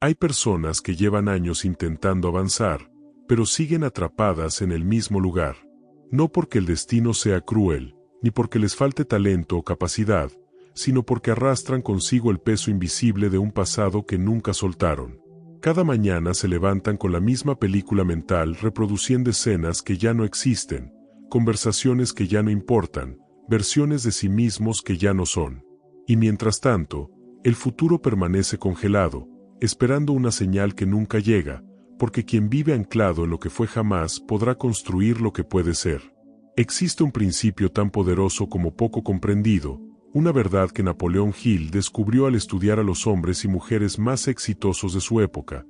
Hay personas que llevan años intentando avanzar, pero siguen atrapadas en el mismo lugar. No porque el destino sea cruel, ni porque les falte talento o capacidad, sino porque arrastran consigo el peso invisible de un pasado que nunca soltaron. Cada mañana se levantan con la misma película mental reproduciendo escenas que ya no existen, conversaciones que ya no importan, versiones de sí mismos que ya no son. Y mientras tanto, el futuro permanece congelado, esperando una señal que nunca llega, porque quien vive anclado en lo que fue jamás podrá construir lo que puede ser. Existe un principio tan poderoso como poco comprendido, una verdad que Napoleón Hill descubrió al estudiar a los hombres y mujeres más exitosos de su época.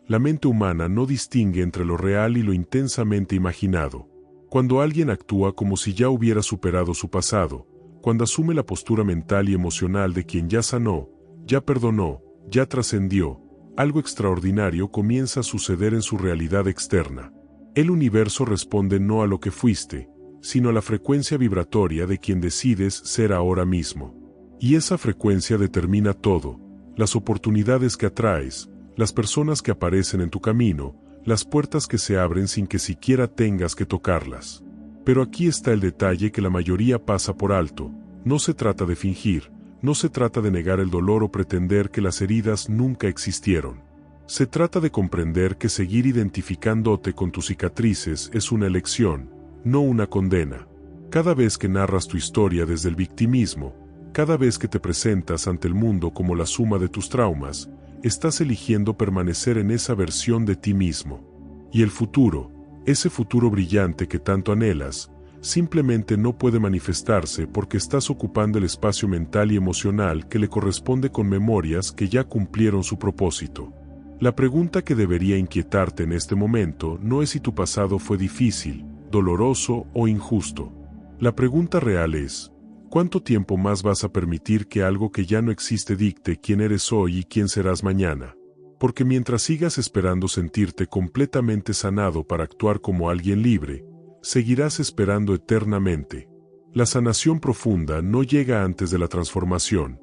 La mente humana no distingue entre lo real y lo intensamente imaginado. Cuando alguien actúa como si ya hubiera superado su pasado, cuando asume la postura mental y emocional de quien ya sanó, ya perdonó, ya trascendió, algo extraordinario comienza a suceder en su realidad externa. El universo responde no a lo que fuiste, sino a la frecuencia vibratoria de quien decides ser ahora mismo. Y esa frecuencia determina todo: las oportunidades que atraes, las personas que aparecen en tu camino, las puertas que se abren sin que siquiera tengas que tocarlas. Pero aquí está el detalle que la mayoría pasa por alto: no se trata de fingir, no se trata de negar el dolor o pretender que las heridas nunca existieron. Se trata de comprender que seguir identificándote con tus cicatrices es una elección, no una condena. Cada vez que narras tu historia desde el victimismo, cada vez que te presentas ante el mundo como la suma de tus traumas, estás eligiendo permanecer en esa versión de ti mismo. Y el futuro, ese futuro brillante que tanto anhelas, simplemente no puede manifestarse porque estás ocupando el espacio mental y emocional que le corresponde con memorias que ya cumplieron su propósito. La pregunta que debería inquietarte en este momento no es si tu pasado fue difícil, doloroso o injusto. La pregunta real es: ¿cuánto tiempo más vas a permitir que algo que ya no existe dicte quién eres hoy y quién serás mañana? Porque mientras sigas esperando sentirte completamente sanado para actuar como alguien libre, seguirás esperando eternamente. La sanación profunda no llega antes de la transformación,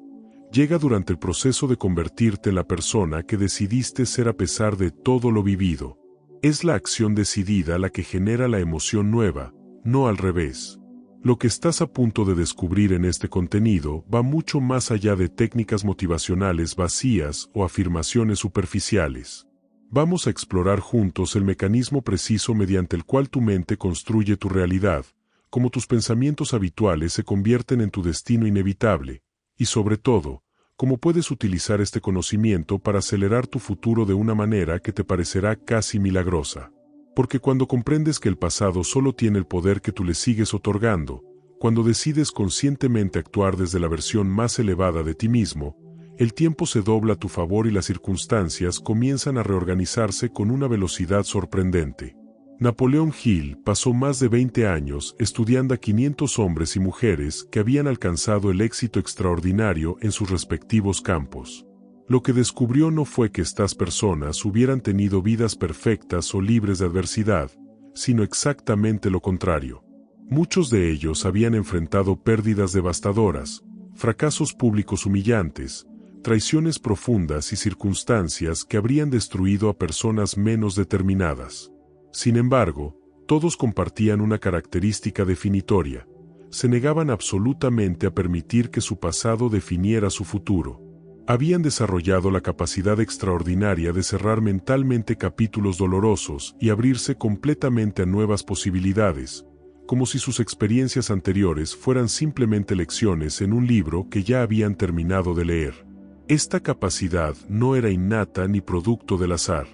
llega durante el proceso de convertirte en la persona que decidiste ser a pesar de todo lo vivido. Es la acción decidida la que genera la emoción nueva, no al revés. Lo que estás a punto de descubrir en este contenido va mucho más allá de técnicas motivacionales vacías o afirmaciones superficiales. Vamos a explorar juntos el mecanismo preciso mediante el cual tu mente construye tu realidad, cómo tus pensamientos habituales se convierten en tu destino inevitable, y sobre todo, cómo puedes utilizar este conocimiento para acelerar tu futuro de una manera que te parecerá casi milagrosa. Porque cuando comprendes que el pasado solo tiene el poder que tú le sigues otorgando, cuando decides conscientemente actuar desde la versión más elevada de ti mismo, el tiempo se dobla a tu favor y las circunstancias comienzan a reorganizarse con una velocidad sorprendente. Napoleón Hill pasó más de 20 años estudiando a 500 hombres y mujeres que habían alcanzado el éxito extraordinario en sus respectivos campos. Lo que descubrió no fue que estas personas hubieran tenido vidas perfectas o libres de adversidad, sino exactamente lo contrario. Muchos de ellos habían enfrentado pérdidas devastadoras, fracasos públicos humillantes, traiciones profundas y circunstancias que habrían destruido a personas menos determinadas. Sin embargo, todos compartían una característica definitoria: se negaban absolutamente a permitir que su pasado definiera su futuro. Habían desarrollado la capacidad extraordinaria de cerrar mentalmente capítulos dolorosos y abrirse completamente a nuevas posibilidades, como si sus experiencias anteriores fueran simplemente lecciones en un libro que ya habían terminado de leer. Esta capacidad no era innata ni producto del azar.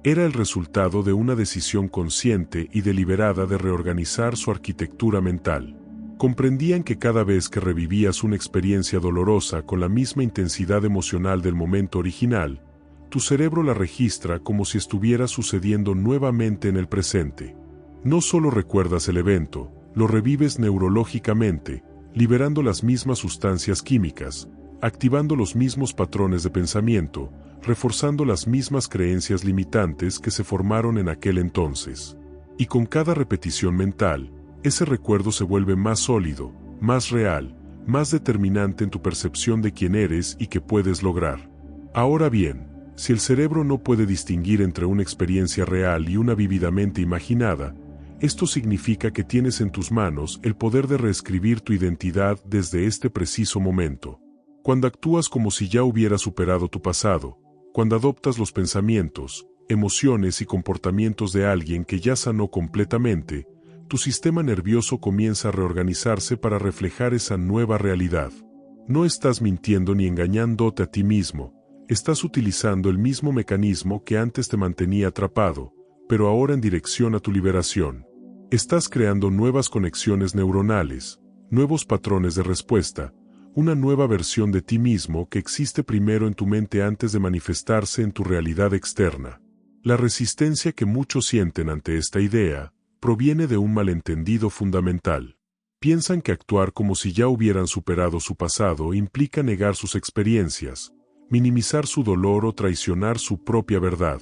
Era el resultado de una decisión consciente y deliberada de reorganizar su arquitectura mental. Comprendían que cada vez que revivías una experiencia dolorosa con la misma intensidad emocional del momento original, tu cerebro la registra como si estuviera sucediendo nuevamente en el presente. No solo recuerdas el evento, lo revives neurológicamente, liberando las mismas sustancias químicas, activando los mismos patrones de pensamiento, reforzando las mismas creencias limitantes que se formaron en aquel entonces. Y con cada repetición mental, ese recuerdo se vuelve más sólido, más real, más determinante en tu percepción de quién eres y qué puedes lograr. Ahora bien, Si el cerebro no puede distinguir entre una experiencia real y una vívidamente imaginada, esto significa que tienes en tus manos el poder de reescribir tu identidad desde este preciso momento. Cuando actúas como si ya hubieras superado tu pasado, cuando adoptas los pensamientos, emociones y comportamientos de alguien que ya sanó completamente, tu sistema nervioso comienza a reorganizarse para reflejar esa nueva realidad. No estás mintiendo ni engañándote a ti mismo, estás utilizando el mismo mecanismo que antes te mantenía atrapado, pero ahora en dirección a tu liberación. Estás creando nuevas conexiones neuronales, nuevos patrones de respuesta, una nueva versión de ti mismo que existe primero en tu mente antes de manifestarse en tu realidad externa. La resistencia que muchos sienten ante esta idea proviene de un malentendido fundamental. Piensan que actuar como si ya hubieran superado su pasado implica negar sus experiencias, minimizar su dolor o traicionar su propia verdad.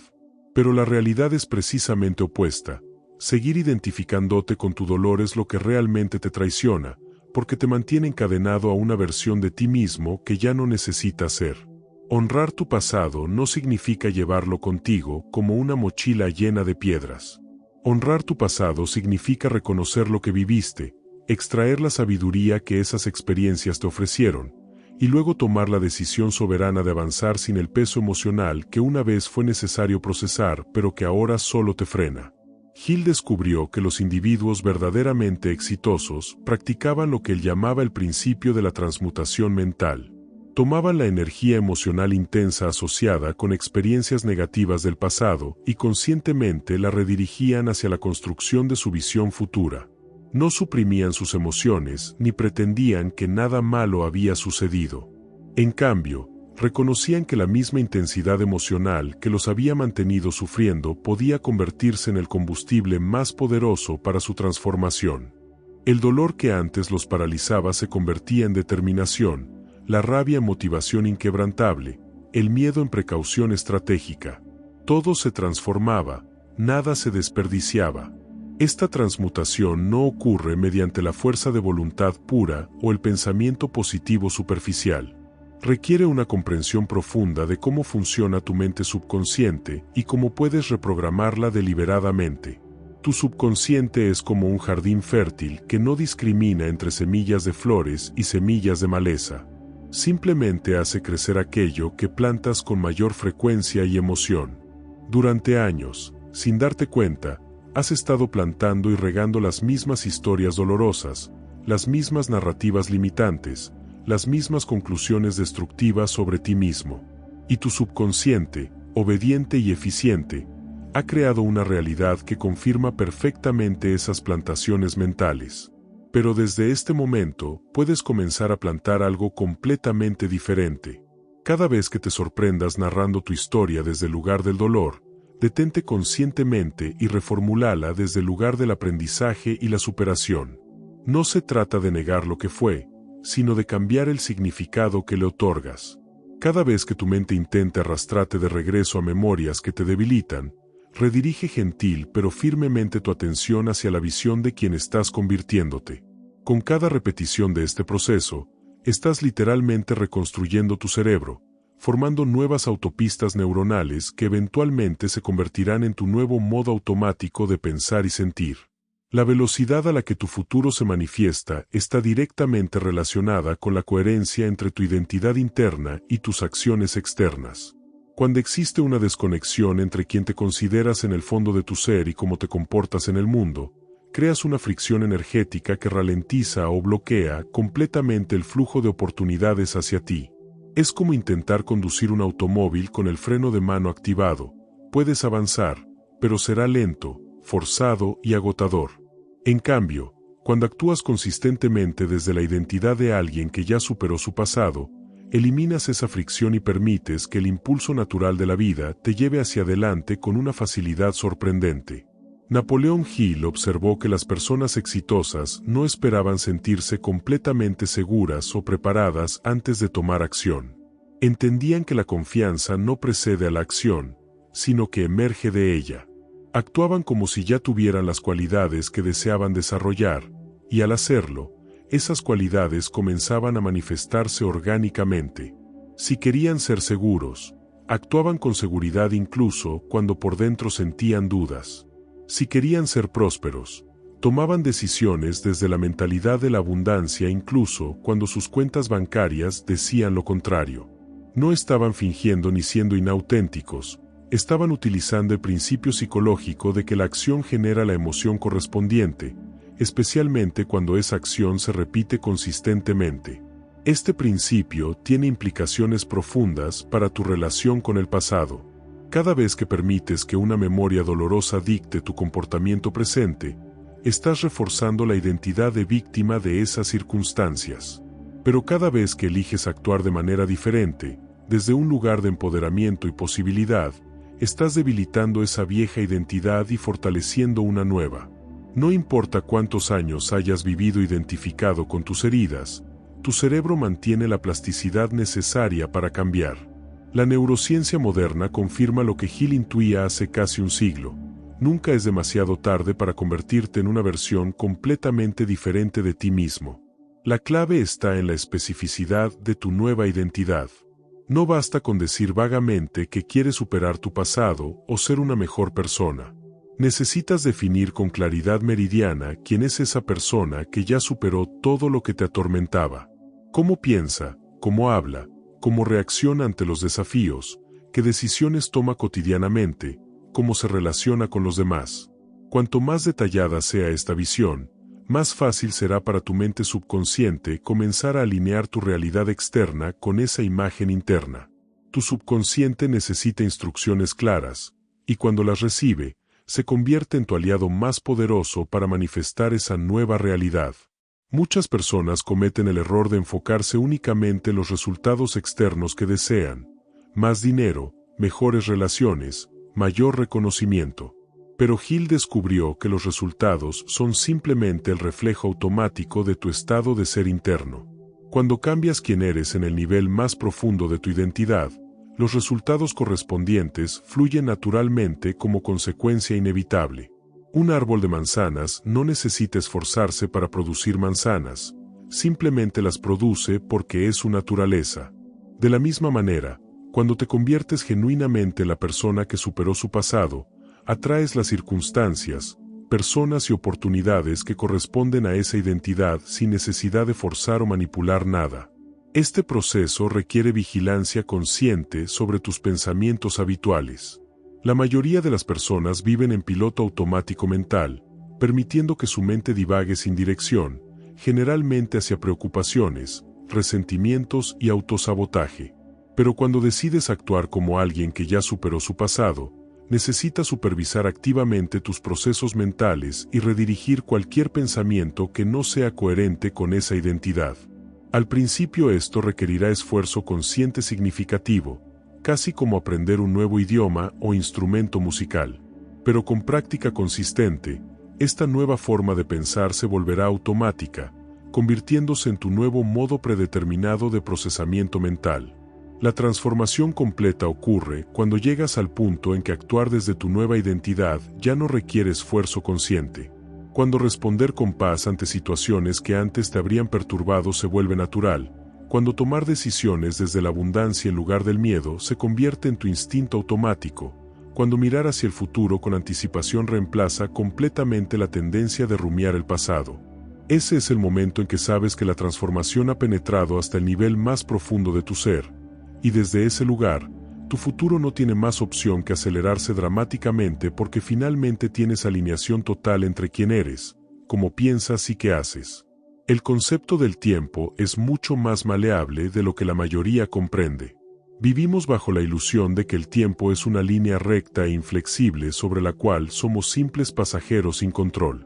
Pero la realidad es precisamente opuesta. Seguir identificándote con tu dolor es lo que realmente te traiciona, porque te mantiene encadenado a una versión de ti mismo que ya no necesitas ser. Honrar tu pasado no significa llevarlo contigo como una mochila llena de piedras. Honrar tu pasado significa reconocer lo que viviste, extraer la sabiduría que esas experiencias te ofrecieron, y luego tomar la decisión soberana de avanzar sin el peso emocional que una vez fue necesario procesar pero que ahora solo te frena. Hill descubrió que los individuos verdaderamente exitosos practicaban lo que él llamaba el principio de la transmutación mental. Tomaban la energía emocional intensa asociada con experiencias negativas del pasado y conscientemente la redirigían hacia la construcción de su visión futura. No suprimían sus emociones ni pretendían que nada malo había sucedido. En cambio, reconocían que la misma intensidad emocional que los había mantenido sufriendo podía convertirse en el combustible más poderoso para su transformación. El dolor que antes los paralizaba se convertía en determinación, la rabia en motivación inquebrantable, el miedo en precaución estratégica. Todo se transformaba, nada se desperdiciaba. Esta transmutación no ocurre mediante la fuerza de voluntad pura o el pensamiento positivo superficial. Requiere una comprensión profunda de cómo funciona tu mente subconsciente y cómo puedes reprogramarla deliberadamente. Tu subconsciente es como un jardín fértil que no discrimina entre semillas de flores y semillas de maleza. Simplemente hace crecer aquello que plantas con mayor frecuencia y emoción. Durante años, sin darte cuenta, has estado plantando y regando las mismas historias dolorosas, las mismas narrativas limitantes, las mismas conclusiones destructivas sobre ti mismo. Y tu subconsciente, obediente y eficiente, ha creado una realidad que confirma perfectamente esas plantaciones mentales. Pero desde este momento, puedes comenzar a plantar algo completamente diferente. Cada vez que te sorprendas narrando tu historia desde el lugar del dolor, detente conscientemente y reformúlala desde el lugar del aprendizaje y la superación. No se trata de negar lo que fue, sino de cambiar el significado que le otorgas. Cada vez que tu mente intente arrastrarte de regreso a memorias que te debilitan, redirige gentil pero firmemente tu atención hacia la visión de quien estás convirtiéndote. Con cada repetición de este proceso, estás literalmente reconstruyendo tu cerebro, formando nuevas autopistas neuronales que eventualmente se convertirán en tu nuevo modo automático de pensar y sentir. La velocidad a la que tu futuro se manifiesta está directamente relacionada con la coherencia entre tu identidad interna y tus acciones externas. Cuando existe una desconexión entre quien te consideras en el fondo de tu ser y cómo te comportas en el mundo, creas una fricción energética que ralentiza o bloquea completamente el flujo de oportunidades hacia ti. Es como intentar conducir un automóvil con el freno de mano activado. Puedes avanzar, pero será lento, forzado y agotador. En cambio, cuando actúas consistentemente desde la identidad de alguien que ya superó su pasado, eliminas esa fricción y permites que el impulso natural de la vida te lleve hacia adelante con una facilidad sorprendente. Napoleón Hill observó que las personas exitosas no esperaban sentirse completamente seguras o preparadas antes de tomar acción. Entendían que la confianza no precede a la acción, sino que emerge de ella. Actuaban como si ya tuvieran las cualidades que deseaban desarrollar, y al hacerlo, esas cualidades comenzaban a manifestarse orgánicamente. Si querían ser seguros, Actuaban con seguridad incluso cuando por dentro sentían dudas. Si querían ser prósperos, tomaban decisiones desde la mentalidad de la abundancia incluso cuando sus cuentas bancarias decían lo contrario. No estaban fingiendo ni siendo inauténticos, estaban utilizando el principio psicológico de que la acción genera la emoción correspondiente, especialmente cuando esa acción se repite consistentemente. Este principio tiene implicaciones profundas para tu relación con el pasado. Cada vez que permites que una memoria dolorosa dicte tu comportamiento presente, estás reforzando la identidad de víctima de esas circunstancias. Pero cada vez que eliges actuar de manera diferente, desde un lugar de empoderamiento y posibilidad, estás debilitando esa vieja identidad y fortaleciendo una nueva. No importa cuántos años hayas vivido identificado con tus heridas, tu cerebro mantiene la plasticidad necesaria para cambiar. La neurociencia moderna confirma lo que Hill intuía hace casi un siglo. Nunca es demasiado tarde para convertirte en una versión completamente diferente de ti mismo. La clave está en la especificidad de tu nueva identidad. No basta con decir vagamente que quieres superar tu pasado o ser una mejor persona. Necesitas definir con claridad meridiana quién es esa persona que ya superó todo lo que te atormentaba. Cómo piensa, cómo habla, cómo reacciona ante los desafíos, qué decisiones toma cotidianamente, cómo se relaciona con los demás. Cuanto más detallada sea esta visión, más fácil será para tu mente subconsciente comenzar a alinear tu realidad externa con esa imagen interna. Tu subconsciente necesita instrucciones claras, y cuando las recibe, se convierte en tu aliado más poderoso para manifestar esa nueva realidad. Muchas personas cometen el error de enfocarse únicamente en los resultados externos que desean: más dinero, mejores relaciones, mayor reconocimiento. Pero Hill descubrió que los resultados son simplemente el reflejo automático de tu estado de ser interno. Cuando cambias quién eres en el nivel más profundo de tu identidad, los resultados correspondientes fluyen naturalmente como consecuencia inevitable. Un árbol de manzanas no necesita esforzarse para producir manzanas, simplemente las produce porque es su naturaleza. De la misma manera, cuando te conviertes genuinamente en la persona que superó su pasado, atraes las circunstancias, personas y oportunidades que corresponden a esa identidad sin necesidad de forzar o manipular nada. Este proceso requiere vigilancia consciente sobre tus pensamientos habituales. La mayoría de las personas viven en piloto automático mental, permitiendo que su mente divague sin dirección, generalmente hacia preocupaciones, resentimientos y autosabotaje. Pero cuando decides actuar como alguien que ya superó su pasado, necesitas supervisar activamente tus procesos mentales y redirigir cualquier pensamiento que no sea coherente con esa identidad. Al principio esto requerirá esfuerzo consciente significativo, casi como aprender un nuevo idioma o instrumento musical. Pero con práctica consistente, esta nueva forma de pensar se volverá automática, convirtiéndose en tu nuevo modo predeterminado de procesamiento mental. La transformación completa ocurre cuando llegas al punto en que actuar desde tu nueva identidad ya no requiere esfuerzo consciente. Cuando responder con paz ante situaciones que antes te habrían perturbado se vuelve natural. Cuando tomar decisiones desde la abundancia en lugar del miedo se convierte en tu instinto automático. Cuando mirar hacia el futuro con anticipación reemplaza completamente la tendencia de rumiar el pasado. Ese es el momento en que sabes que la transformación ha penetrado hasta el nivel más profundo de tu ser. Y desde ese lugar, tu futuro no tiene más opción que acelerarse dramáticamente porque finalmente tienes alineación total entre quién eres, cómo piensas y qué haces. El concepto del tiempo es mucho más maleable de lo que la mayoría comprende. Vivimos bajo la ilusión de que el tiempo es una línea recta e inflexible sobre la cual somos simples pasajeros sin control.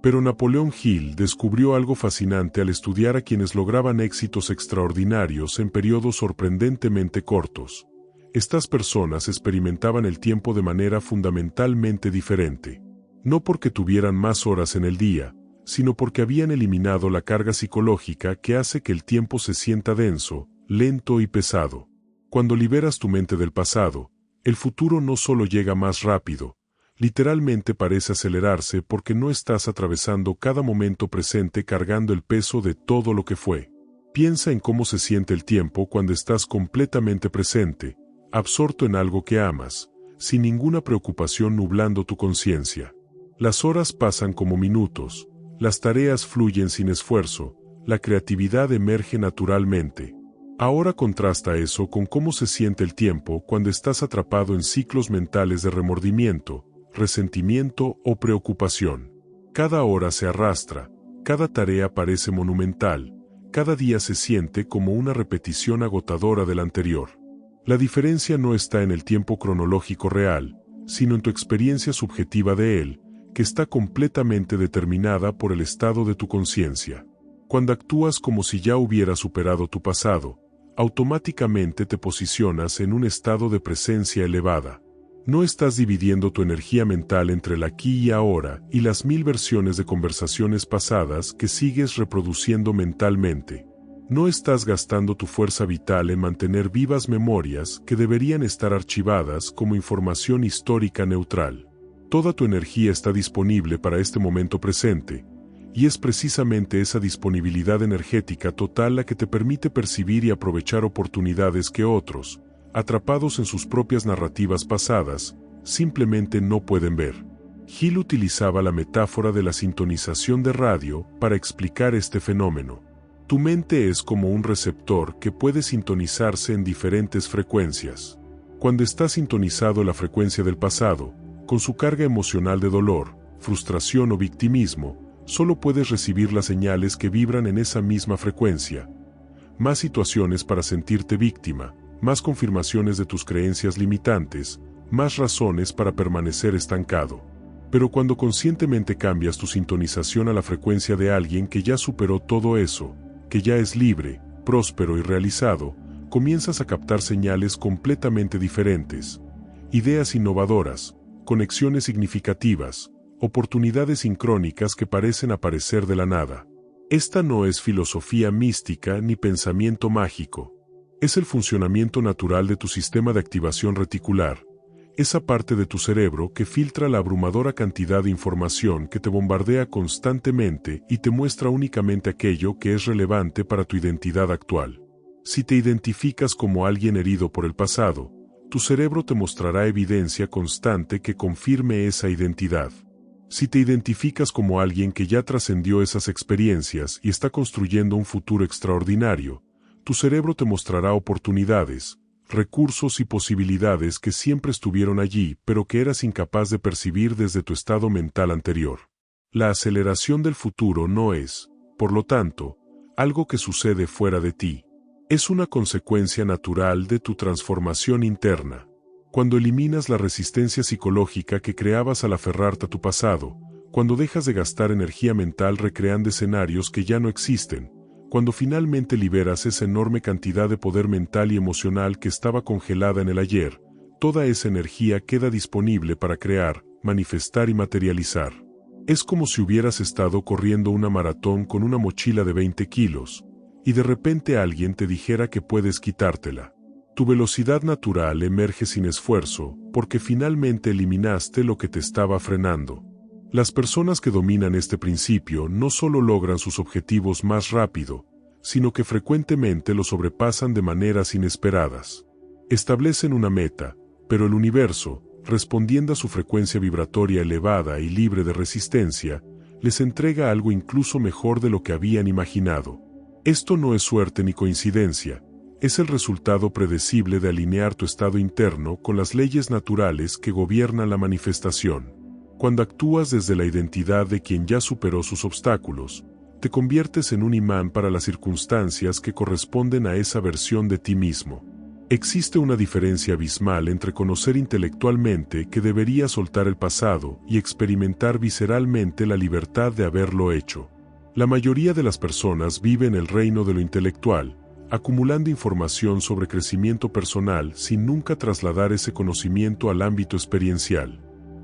Pero Napoleón Hill descubrió algo fascinante al estudiar a quienes lograban éxitos extraordinarios en periodos sorprendentemente cortos. Estas personas experimentaban el tiempo de manera fundamentalmente diferente. No porque tuvieran más horas en el día, sino porque habían eliminado la carga psicológica que hace que el tiempo se sienta denso, lento y pesado. Cuando liberas tu mente del pasado, el futuro no solo llega más rápido, literalmente parece acelerarse porque no estás atravesando cada momento presente cargando el peso de todo lo que fue. Piensa en cómo se siente el tiempo cuando estás completamente presente, absorto en algo que amas, sin ninguna preocupación nublando tu conciencia. Las horas pasan como minutos, las tareas fluyen sin esfuerzo, la creatividad emerge naturalmente. Ahora contrasta eso con cómo se siente el tiempo cuando estás atrapado en ciclos mentales de remordimiento, resentimiento o preocupación. Cada hora se arrastra, cada tarea parece monumental, cada día se siente como una repetición agotadora del anterior. La diferencia no está en el tiempo cronológico real, sino en tu experiencia subjetiva de él, que está completamente determinada por el estado de tu conciencia. Cuando actúas como si ya hubieras superado tu pasado, automáticamente te posicionas en un estado de presencia elevada. No estás dividiendo tu energía mental entre el aquí y ahora y las 1000 versiones de conversaciones pasadas que sigues reproduciendo mentalmente. No estás gastando tu fuerza vital en mantener vivas memorias que deberían estar archivadas como información histórica neutral. Toda tu energía está disponible para este momento presente, y es precisamente esa disponibilidad energética total la que te permite percibir y aprovechar oportunidades que otros, atrapados en sus propias narrativas pasadas, simplemente no pueden ver. Hill utilizaba la metáfora de la sintonización de radio para explicar este fenómeno. Tu mente es como un receptor que puede sintonizarse en diferentes frecuencias. Cuando está sintonizado la frecuencia del pasado, con su carga emocional de dolor, frustración o victimismo, solo puedes recibir las señales que vibran en esa misma frecuencia. Más situaciones para sentirte víctima, más confirmaciones de tus creencias limitantes, más razones para permanecer estancado. Pero cuando conscientemente cambias tu sintonización a la frecuencia de alguien que ya superó todo eso, que ya es libre, próspero y realizado, comienzas a captar señales completamente diferentes. Ideas innovadoras, conexiones significativas, oportunidades sincrónicas que parecen aparecer de la nada. Esta no es filosofía mística ni pensamiento mágico. Es el funcionamiento natural de tu sistema de activación reticular, esa parte de tu cerebro que filtra la abrumadora cantidad de información que te bombardea constantemente y te muestra únicamente aquello que es relevante para tu identidad actual. Si te identificas como alguien herido por el pasado, tu cerebro te mostrará evidencia constante que confirme esa identidad. Si te identificas como alguien que ya trascendió esas experiencias y está construyendo un futuro extraordinario, tu cerebro te mostrará oportunidades, recursos y posibilidades que siempre estuvieron allí pero que eras incapaz de percibir desde tu estado mental anterior. La aceleración del futuro no es, por lo tanto, algo que sucede fuera de ti. Es una consecuencia natural de tu transformación interna. Cuando eliminas la resistencia psicológica que creabas al aferrarte a tu pasado, cuando dejas de gastar energía mental recreando escenarios que ya no existen, cuando finalmente liberas esa enorme cantidad de poder mental y emocional que estaba congelada en el ayer, toda esa energía queda disponible para crear, manifestar y materializar. Es como si hubieras estado corriendo una maratón con una mochila de 20 kilos, y de repente alguien te dijera que puedes quitártela. Tu velocidad natural emerge sin esfuerzo, porque finalmente eliminaste lo que te estaba frenando. Las personas que dominan este principio no solo logran sus objetivos más rápido, sino que frecuentemente los sobrepasan de maneras inesperadas. Establecen una meta, pero el universo, respondiendo a su frecuencia vibratoria elevada y libre de resistencia, les entrega algo incluso mejor de lo que habían imaginado. Esto no es suerte ni coincidencia, es el resultado predecible de alinear tu estado interno con las leyes naturales que gobiernan la manifestación. Cuando actúas desde la identidad de quien ya superó sus obstáculos, te conviertes en un imán para las circunstancias que corresponden a esa versión de ti mismo. Existe una diferencia abismal entre conocer intelectualmente que deberías soltar el pasado y experimentar visceralmente la libertad de haberlo hecho. La mayoría de las personas vive en el reino de lo intelectual, acumulando información sobre crecimiento personal sin nunca trasladar ese conocimiento al ámbito experiencial.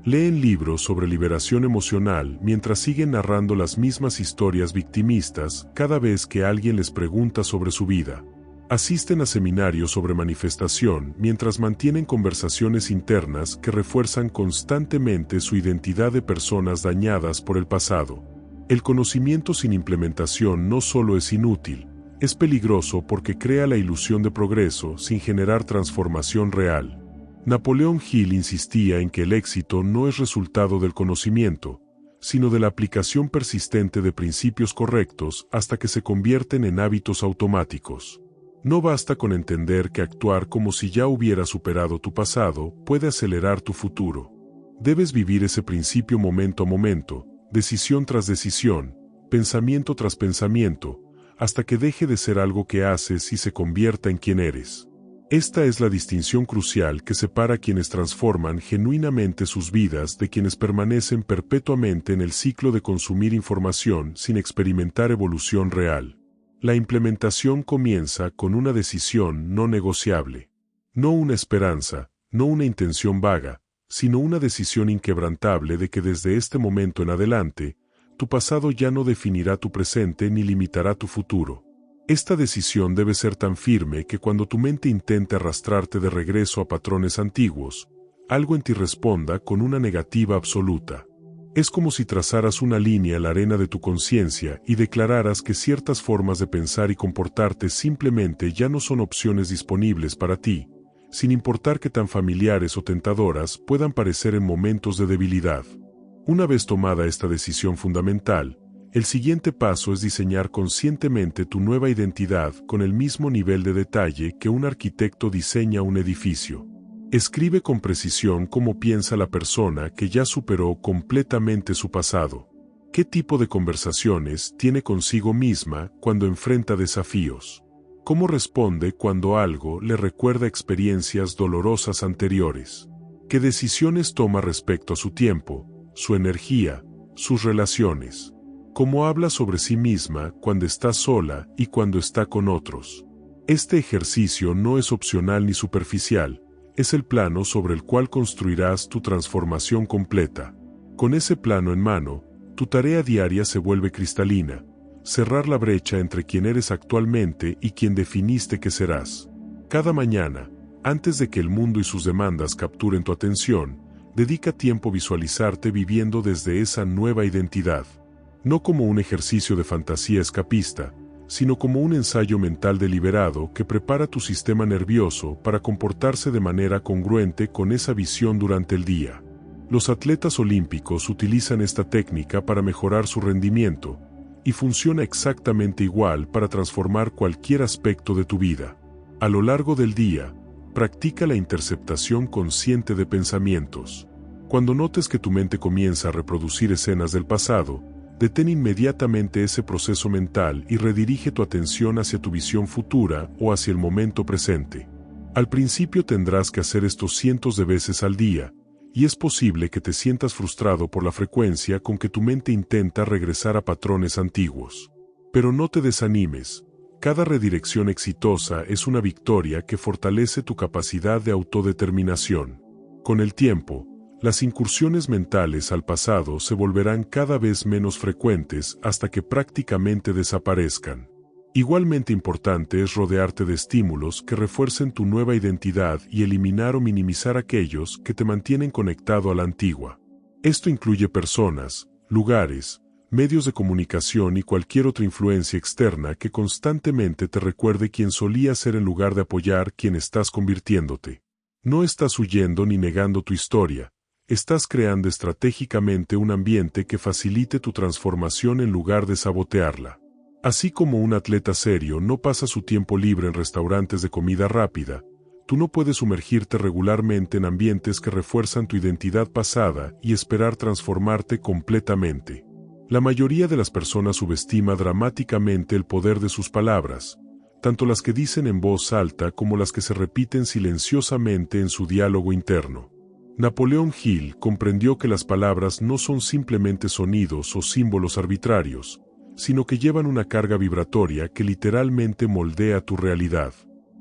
Leen libros sobre liberación emocional mientras siguen narrando las mismas historias victimistas cada vez que alguien les pregunta sobre su vida. Asisten a seminarios sobre manifestación mientras mantienen conversaciones internas que refuerzan constantemente su identidad de personas dañadas por el pasado. El conocimiento sin implementación no solo es inútil, Es peligroso porque crea la ilusión de progreso sin generar transformación real. Napoleón Hill insistía en que el éxito no es resultado del conocimiento, sino de la aplicación persistente de principios correctos hasta que se convierten en hábitos automáticos. No basta con entender que actuar como si ya hubieras superado tu pasado puede acelerar tu futuro. Debes vivir ese principio momento a momento, decisión tras decisión, pensamiento tras pensamiento, hasta que deje de ser algo que haces y se convierta en quien eres. Esta es la distinción crucial que separa a quienes transforman genuinamente sus vidas de quienes permanecen perpetuamente en el ciclo de consumir información sin experimentar evolución real. La implementación comienza con una decisión no negociable. No una esperanza, no una intención vaga, sino una decisión inquebrantable de que desde este momento en adelante, tu pasado ya no definirá tu presente ni limitará tu futuro. Esta decisión debe ser tan firme que cuando tu mente intente arrastrarte de regreso a patrones antiguos, algo en ti responda con una negativa absoluta. Es como si trazaras una línea en la arena de tu conciencia y declararas que ciertas formas de pensar y comportarte simplemente ya no son opciones disponibles para ti, sin importar que tan familiares o tentadoras puedan parecer en momentos de debilidad. Una vez tomada esta decisión fundamental, el siguiente paso es diseñar conscientemente tu nueva identidad con el mismo nivel de detalle que un arquitecto diseña un edificio. Escribe con precisión cómo piensa la persona que ya superó completamente su pasado. ¿Qué tipo de conversaciones tiene consigo misma cuando enfrenta desafíos? ¿Cómo responde cuando algo le recuerda experiencias dolorosas anteriores? ¿Qué decisiones toma respecto a su tiempo, su energía, sus relaciones? ¿Cómo habla sobre sí misma cuando está sola y cuando está con otros? Este ejercicio no es opcional ni superficial, es el plano sobre el cual construirás tu transformación completa. Con ese plano en mano, tu tarea diaria se vuelve cristalina, cerrar la brecha entre quien eres actualmente y quien definiste que serás. Cada mañana, antes de que el mundo y sus demandas capturen tu atención, dedica tiempo a visualizarte viviendo desde esa nueva identidad. No como un ejercicio de fantasía escapista, sino como un ensayo mental deliberado que prepara tu sistema nervioso para comportarse de manera congruente con esa visión durante el día. Los atletas olímpicos utilizan esta técnica para mejorar su rendimiento, y funciona exactamente igual para transformar cualquier aspecto de tu vida. A lo largo del día, practica la interceptación consciente de pensamientos. Cuando notes que tu mente comienza a reproducir escenas del pasado, detén inmediatamente ese proceso mental y redirige tu atención hacia tu visión futura o hacia el momento presente. Al principio tendrás que hacer esto cientos de veces al día, y es posible que te sientas frustrado por la frecuencia con que tu mente intenta regresar a patrones antiguos. Pero no te desanimes, cada redirección exitosa es una victoria que fortalece tu capacidad de autodeterminación. Con el tiempo, las incursiones mentales al pasado se volverán cada vez menos frecuentes hasta que prácticamente desaparezcan. Igualmente importante es rodearte de estímulos que refuercen tu nueva identidad y eliminar o minimizar aquellos que te mantienen conectado a la antigua. Esto incluye personas, lugares, medios de comunicación y cualquier otra influencia externa que constantemente te recuerde quién solías ser en lugar de apoyar quien estás convirtiéndote. No estás huyendo ni negando tu historia. Estás creando estratégicamente un ambiente que facilite tu transformación en lugar de sabotearla. Así como un atleta serio no pasa su tiempo libre en restaurantes de comida rápida, tú no puedes sumergirte regularmente en ambientes que refuerzan tu identidad pasada y esperar transformarte completamente. La mayoría de las personas subestima dramáticamente el poder de sus palabras, tanto las que dicen en voz alta como las que se repiten silenciosamente en su diálogo interno. Napoleón Hill comprendió que las palabras no son simplemente sonidos o símbolos arbitrarios, sino que llevan una carga vibratoria que literalmente moldea tu realidad.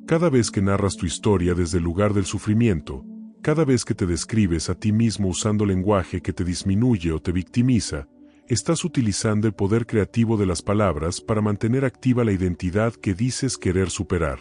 Cada vez que narras tu historia desde el lugar del sufrimiento, cada vez que te describes a ti mismo usando lenguaje que te disminuye o te victimiza, estás utilizando el poder creativo de las palabras para mantener activa la identidad que dices querer superar.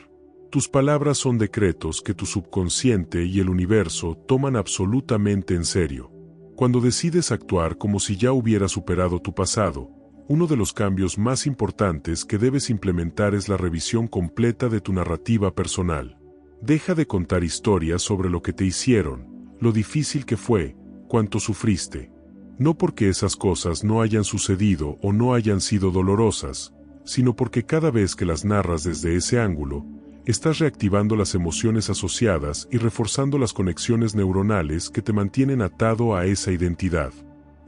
Tus palabras son decretos que tu subconsciente y el universo toman absolutamente en serio. Cuando decides actuar como si ya hubieras superado tu pasado, Uno de los cambios más importantes que debes implementar es la revisión completa de tu narrativa personal. Deja de contar historias sobre lo que te hicieron, lo difícil que fue, cuánto sufriste. No porque esas cosas no hayan sucedido o no hayan sido dolorosas, sino porque cada vez que las narras desde ese ángulo, estás reactivando las emociones asociadas y reforzando las conexiones neuronales que te mantienen atado a esa identidad.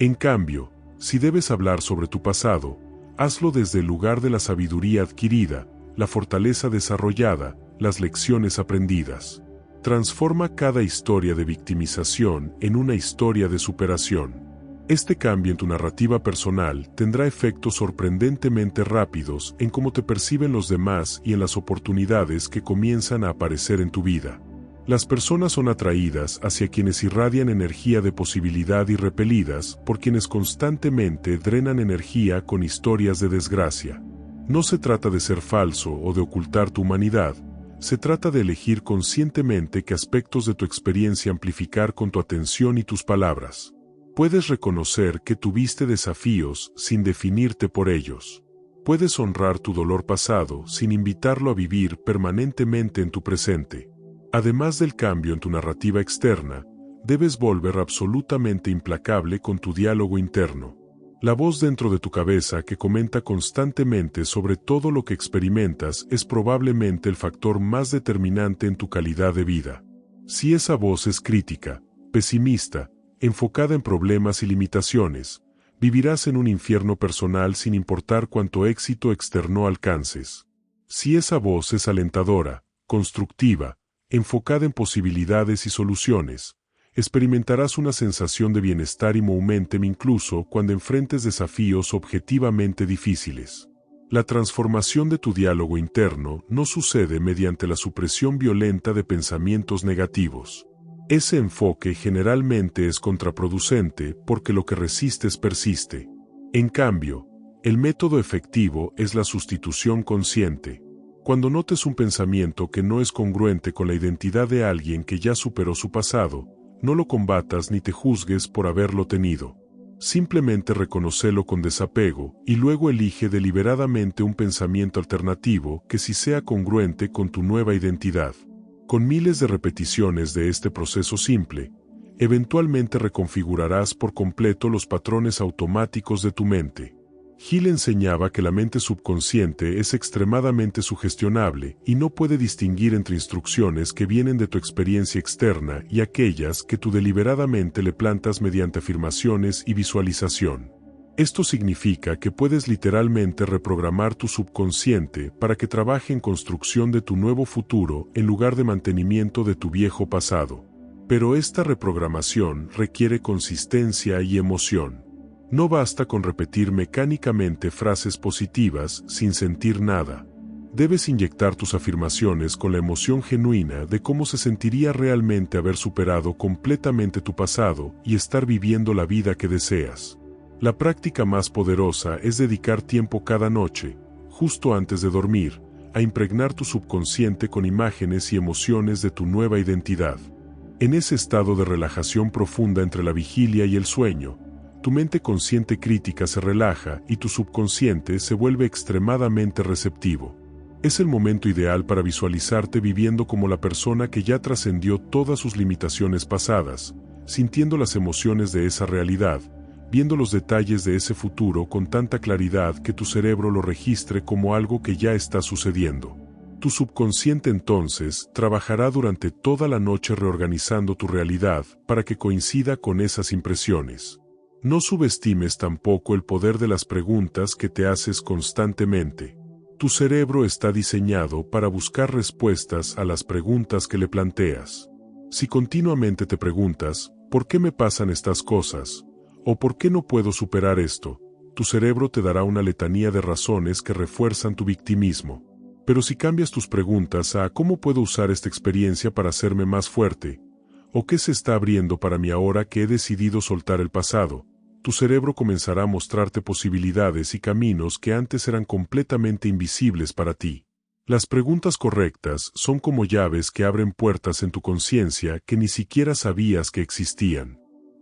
En cambio, si debes hablar sobre tu pasado, hazlo desde el lugar de la sabiduría adquirida, la fortaleza desarrollada, las lecciones aprendidas. Transforma cada historia de victimización en una historia de superación. Este cambio en tu narrativa personal tendrá efectos sorprendentemente rápidos en cómo te perciben los demás y en las oportunidades que comienzan a aparecer en tu vida. Las personas son atraídas hacia quienes irradian energía de posibilidad y repelidas por quienes constantemente drenan energía con historias de desgracia. No se trata de ser falso o de ocultar tu humanidad, se trata de elegir conscientemente qué aspectos de tu experiencia amplificar con tu atención y tus palabras. Puedes reconocer que tuviste desafíos sin definirte por ellos. Puedes honrar tu dolor pasado sin invitarlo a vivir permanentemente en tu presente. Además del cambio en tu narrativa externa, debes volver absolutamente implacable con tu diálogo interno. La voz dentro de tu cabeza que comenta constantemente sobre todo lo que experimentas es probablemente el factor más determinante en tu calidad de vida. Si esa voz es crítica, pesimista, enfocada en problemas y limitaciones, vivirás en un infierno personal sin importar cuánto éxito externo alcances. Si esa voz es alentadora, constructiva, enfocada en posibilidades y soluciones, experimentarás una sensación de bienestar y momentum incluso cuando enfrentes desafíos objetivamente difíciles. La transformación de tu diálogo interno no sucede mediante la supresión violenta de pensamientos negativos. Ese enfoque generalmente es contraproducente porque lo que resistes persiste. En cambio, el método efectivo es la sustitución consciente. Cuando notes un pensamiento que no es congruente con la identidad de alguien que ya superó su pasado, no lo combatas ni te juzgues por haberlo tenido. Simplemente reconócelo con desapego y luego elige deliberadamente un pensamiento alternativo que sí sea congruente con tu nueva identidad. Con miles de repeticiones de este proceso simple, eventualmente reconfigurarás por completo los patrones automáticos de tu mente. Hill enseñaba que la mente subconsciente es extremadamente sugestionable y no puede distinguir entre instrucciones que vienen de tu experiencia externa y aquellas que tú deliberadamente le plantas mediante afirmaciones y visualización. Esto significa que puedes literalmente reprogramar tu subconsciente para que trabaje en construcción de tu nuevo futuro en lugar de mantenimiento de tu viejo pasado. Pero esta reprogramación requiere consistencia y emoción. No basta con repetir mecánicamente frases positivas sin sentir nada. Debes inyectar tus afirmaciones con la emoción genuina de cómo se sentiría realmente haber superado completamente tu pasado y estar viviendo la vida que deseas. La práctica más poderosa es dedicar tiempo cada noche, justo antes de dormir, a impregnar tu subconsciente con imágenes y emociones de tu nueva identidad. En ese estado de relajación profunda entre la vigilia y el sueño, tu mente consciente crítica se relaja y tu subconsciente se vuelve extremadamente receptivo. Es el momento ideal para visualizarte viviendo como la persona que ya trascendió todas sus limitaciones pasadas, sintiendo las emociones de esa realidad, viendo los detalles de ese futuro con tanta claridad que tu cerebro lo registre como algo que ya está sucediendo. Tu subconsciente entonces trabajará durante toda la noche reorganizando tu realidad para que coincida con esas impresiones. No subestimes tampoco el poder de las preguntas que te haces constantemente. Tu cerebro está diseñado para buscar respuestas a las preguntas que le planteas. Si continuamente te preguntas, ¿por qué me pasan estas cosas? ¿O por qué no puedo superar esto? Tu cerebro te dará una letanía de razones que refuerzan tu victimismo. Pero si cambias tus preguntas a ¿cómo puedo usar esta experiencia para hacerme más fuerte? ¿O qué se está abriendo para mí ahora que he decidido soltar el pasado? Tu cerebro comenzará a mostrarte posibilidades y caminos que antes eran completamente invisibles para ti. Las preguntas correctas son como llaves que abren puertas en tu conciencia que ni siquiera sabías que existían.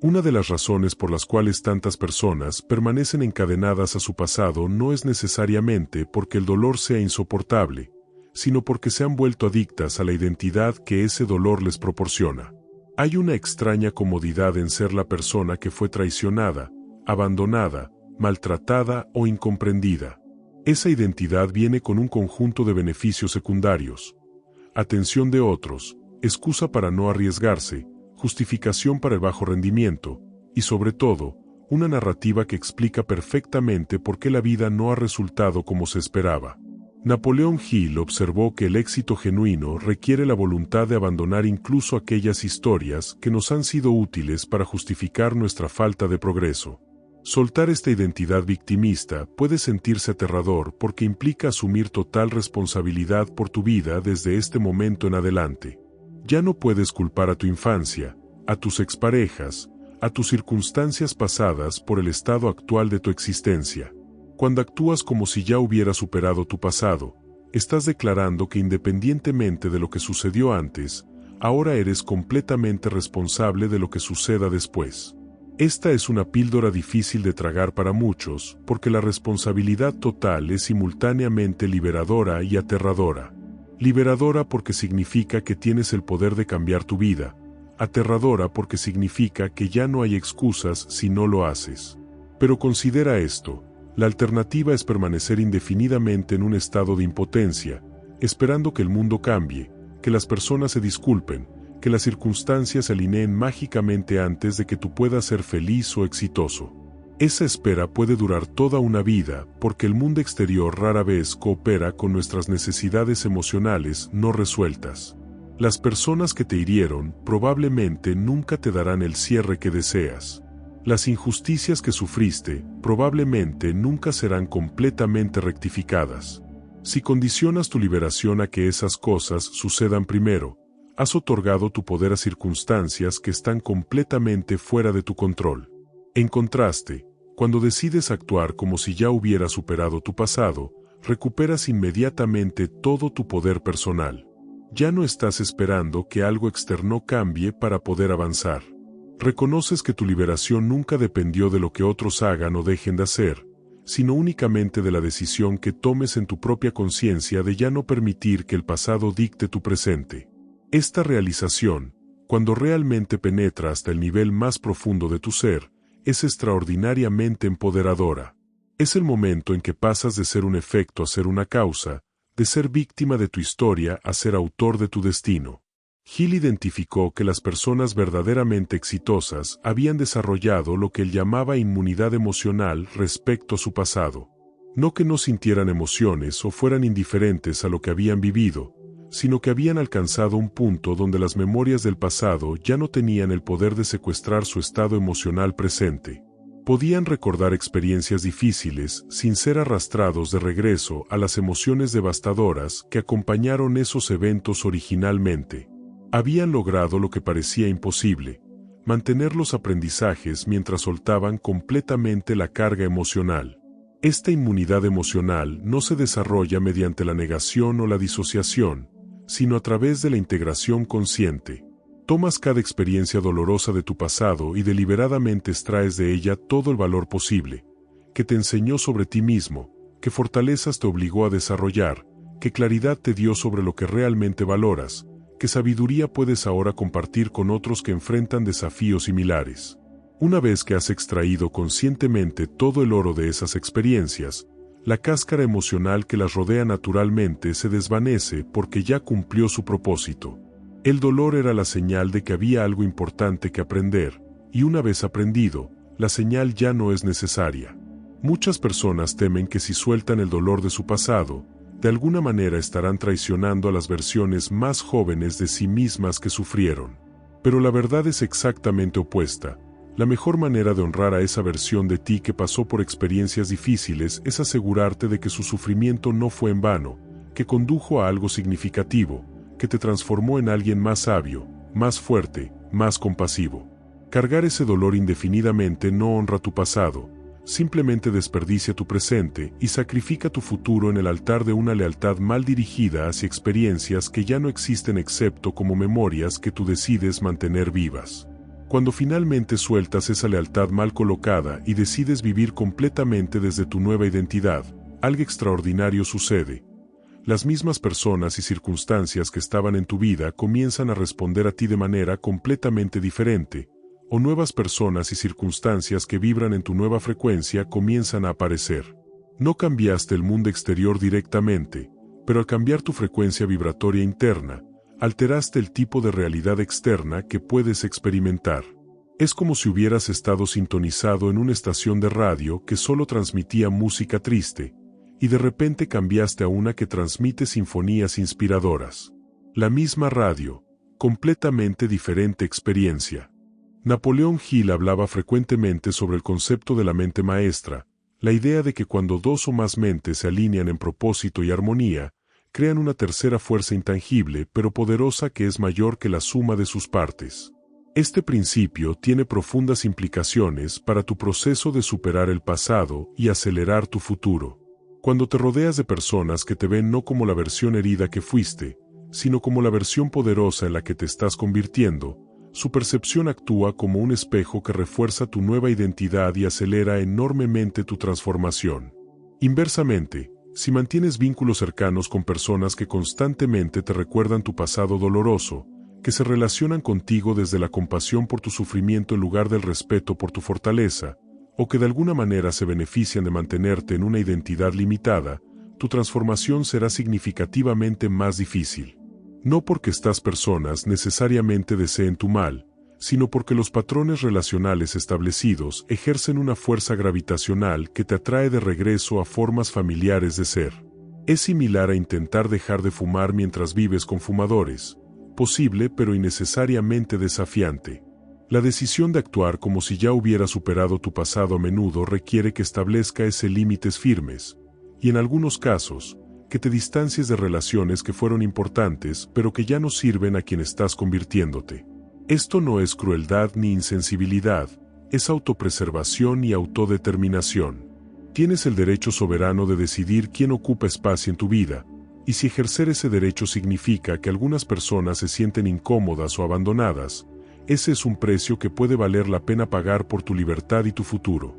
Una de las razones por las cuales tantas personas permanecen encadenadas a su pasado no es necesariamente porque el dolor sea insoportable, sino porque se han vuelto adictas a la identidad que ese dolor les proporciona. Hay una extraña comodidad en ser la persona que fue traicionada, abandonada, maltratada o incomprendida. Esa identidad viene con un conjunto de beneficios secundarios: atención de otros, excusa para no arriesgarse, justificación para el bajo rendimiento, y sobre todo, una narrativa que explica perfectamente por qué la vida no ha resultado como se esperaba. Napoleón Hill observó que el éxito genuino requiere la voluntad de abandonar incluso aquellas historias que nos han sido útiles para justificar nuestra falta de progreso. Soltar esta identidad victimista puede sentirse aterrador porque implica asumir total responsabilidad por tu vida desde este momento en adelante. Ya no puedes culpar a tu infancia, a tus exparejas, a tus circunstancias pasadas por el estado actual de tu existencia. Cuando actúas como si ya hubieras superado tu pasado, estás declarando que independientemente de lo que sucedió antes, ahora eres completamente responsable de lo que suceda después. Esta es una píldora difícil de tragar para muchos, porque la responsabilidad total es simultáneamente liberadora y aterradora. Liberadora porque significa que tienes el poder de cambiar tu vida. Aterradora porque significa que ya no hay excusas si no lo haces. Pero considera esto: la alternativa es permanecer indefinidamente en un estado de impotencia, esperando que el mundo cambie, que las personas se disculpen, que las circunstancias se alineen mágicamente antes de que tú puedas ser feliz o exitoso. Esa espera puede durar toda una vida, porque el mundo exterior rara vez coopera con nuestras necesidades emocionales no resueltas. Las personas que te hirieron probablemente nunca te darán el cierre que deseas. Las injusticias que sufriste probablemente nunca serán completamente rectificadas. Si condicionas tu liberación a que esas cosas sucedan primero, has otorgado tu poder a circunstancias que están completamente fuera de tu control. En contraste, cuando decides actuar como si ya hubieras superado tu pasado, recuperas inmediatamente todo tu poder personal. Ya no estás esperando que algo externo cambie para poder avanzar. Reconoces que tu liberación nunca dependió de lo que otros hagan o dejen de hacer, sino únicamente de la decisión que tomes en tu propia conciencia de ya no permitir que el pasado dicte tu presente. Esta realización, cuando realmente penetra hasta el nivel más profundo de tu ser, es extraordinariamente empoderadora. Es el momento en que pasas de ser un efecto a ser una causa, de ser víctima de tu historia a ser autor de tu destino. Hill identificó que las personas verdaderamente exitosas habían desarrollado lo que él llamaba inmunidad emocional respecto a su pasado. No que no sintieran emociones o fueran indiferentes a lo que habían vivido, sino que habían alcanzado un punto donde las memorias del pasado ya no tenían el poder de secuestrar su estado emocional presente. Podían recordar experiencias difíciles sin ser arrastrados de regreso a las emociones devastadoras que acompañaron esos eventos originalmente. Habían logrado lo que parecía imposible: mantener los aprendizajes mientras soltaban completamente la carga emocional. Esta inmunidad emocional no se desarrolla mediante la negación o la disociación, sino a través de la integración consciente. Tomas cada experiencia dolorosa de tu pasado y deliberadamente extraes de ella todo el valor posible, que te enseñó sobre ti mismo, que fortalezas te obligó a desarrollar, que claridad te dio sobre lo que realmente valoras, que sabiduría puedes ahora compartir con otros que enfrentan desafíos similares. Una vez que has extraído conscientemente todo el oro de esas experiencias, la cáscara emocional que las rodea naturalmente se desvanece porque ya cumplió su propósito. El dolor era la señal de que había algo importante que aprender, y una vez aprendido, la señal ya no es necesaria. Muchas personas temen que si sueltan el dolor de su pasado, de alguna manera estarán traicionando a las versiones más jóvenes de sí mismas que sufrieron. Pero la verdad es exactamente opuesta. La mejor manera de honrar a esa versión de ti que pasó por experiencias difíciles es asegurarte de que su sufrimiento no fue en vano, que condujo a algo significativo, que te transformó en alguien más sabio, más fuerte, más compasivo. Cargar ese dolor indefinidamente no honra tu pasado, simplemente desperdicia tu presente y sacrifica tu futuro en el altar de una lealtad mal dirigida hacia experiencias que ya no existen excepto como memorias que tú decides mantener vivas. Cuando finalmente sueltas esa lealtad mal colocada y decides vivir completamente desde tu nueva identidad, algo extraordinario sucede. Las mismas personas y circunstancias que estaban en tu vida comienzan a responder a ti de manera completamente diferente, o nuevas personas y circunstancias que vibran en tu nueva frecuencia comienzan a aparecer. No cambiaste el mundo exterior directamente, pero al cambiar tu frecuencia vibratoria interna, alteraste el tipo de realidad externa que puedes experimentar. Es como si hubieras estado sintonizado en una estación de radio que solo transmitía música triste, y de repente cambiaste a una que transmite sinfonías inspiradoras. La misma radio, completamente diferente experiencia. Napoleón Hill hablaba frecuentemente sobre el concepto de la mente maestra, la idea de que cuando dos o más mentes se alinean en propósito y armonía, crean una tercera fuerza intangible pero poderosa que es mayor que la suma de sus partes. Este principio tiene profundas implicaciones para tu proceso de superar el pasado y acelerar tu futuro. Cuando te rodeas de personas que te ven no como la versión herida que fuiste, sino como la versión poderosa en la que te estás convirtiendo, su percepción actúa como un espejo que refuerza tu nueva identidad y acelera enormemente tu transformación. Inversamente, si mantienes vínculos cercanos con personas que constantemente te recuerdan tu pasado doloroso, que se relacionan contigo desde la compasión por tu sufrimiento en lugar del respeto por tu fortaleza, o que de alguna manera se benefician de mantenerte en una identidad limitada, tu transformación será significativamente más difícil. No porque estas personas necesariamente deseen tu mal, sino porque los patrones relacionales establecidos ejercen una fuerza gravitacional que te atrae de regreso a formas familiares de ser. Es similar a intentar dejar de fumar mientras vives con fumadores, posible pero innecesariamente desafiante. La decisión de actuar como si ya hubieras superado tu pasado a menudo requiere que establezca ese límites firmes, y en algunos casos, que te distancies de relaciones que fueron importantes pero que ya no sirven a quien estás convirtiéndote. Esto no es crueldad ni insensibilidad, es autopreservación y autodeterminación. Tienes el derecho soberano de decidir quién ocupa espacio en tu vida, y si ejercer ese derecho significa que algunas personas se sienten incómodas o abandonadas, ese es un precio que puede valer la pena pagar por tu libertad y tu futuro.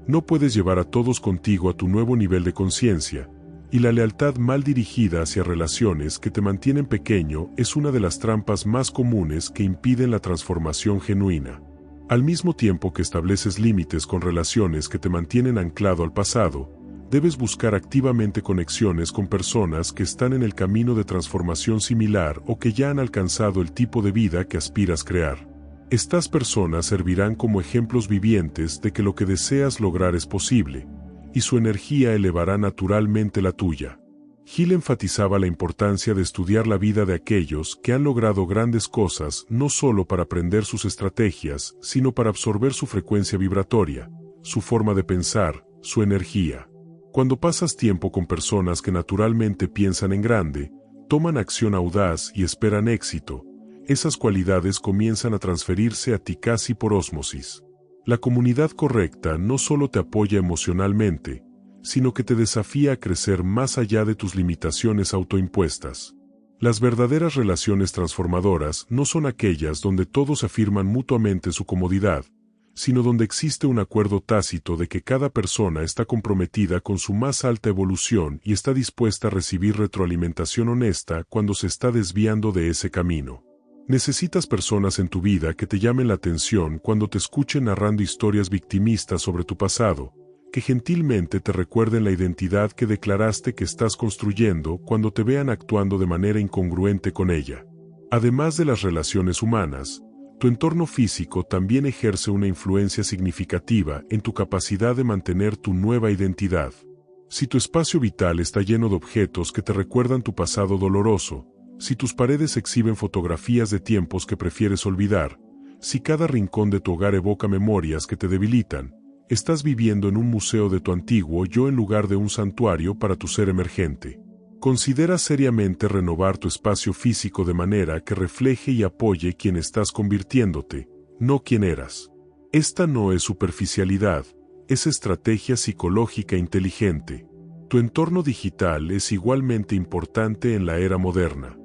No puedes llevar a todos contigo a tu nuevo nivel de conciencia, y la lealtad mal dirigida hacia relaciones que te mantienen pequeño es una de las trampas más comunes que impiden la transformación genuina. Al mismo tiempo que estableces límites con relaciones que te mantienen anclado al pasado, debes buscar activamente conexiones con personas que están en el camino de transformación similar o que ya han alcanzado el tipo de vida que aspiras crear. Estas personas servirán como ejemplos vivientes de que lo que deseas lograr es posible, y su energía elevará naturalmente la tuya. Hill enfatizaba la importancia de estudiar la vida de aquellos que han logrado grandes cosas no solo para aprender sus estrategias, sino para absorber su frecuencia vibratoria, su forma de pensar, su energía. Cuando pasas tiempo con personas que naturalmente piensan en grande, toman acción audaz y esperan éxito, esas cualidades comienzan a transferirse a ti casi por ósmosis. La comunidad correcta no solo te apoya emocionalmente, sino que te desafía a crecer más allá de tus limitaciones autoimpuestas. Las verdaderas relaciones transformadoras no son aquellas donde todos afirman mutuamente su comodidad, sino donde existe un acuerdo tácito de que cada persona está comprometida con su más alta evolución y está dispuesta a recibir retroalimentación honesta cuando se está desviando de ese camino. Necesitas personas en tu vida que te llamen la atención cuando te escuchen narrando historias victimistas sobre tu pasado, que gentilmente te recuerden la identidad que declaraste que estás construyendo cuando te vean actuando de manera incongruente con ella. Además de las relaciones humanas, tu entorno físico también ejerce una influencia significativa en tu capacidad de mantener tu nueva identidad. Si tu espacio vital está lleno de objetos que te recuerdan tu pasado doloroso, si tus paredes exhiben fotografías de tiempos que prefieres olvidar, si cada rincón de tu hogar evoca memorias que te debilitan, estás viviendo en un museo de tu antiguo yo en lugar de un santuario para tu ser emergente. Considera seriamente renovar tu espacio físico de manera que refleje y apoye quien estás convirtiéndote, no quien eras. Esta no es superficialidad, es estrategia psicológica inteligente. Tu entorno digital es igualmente importante en la era moderna.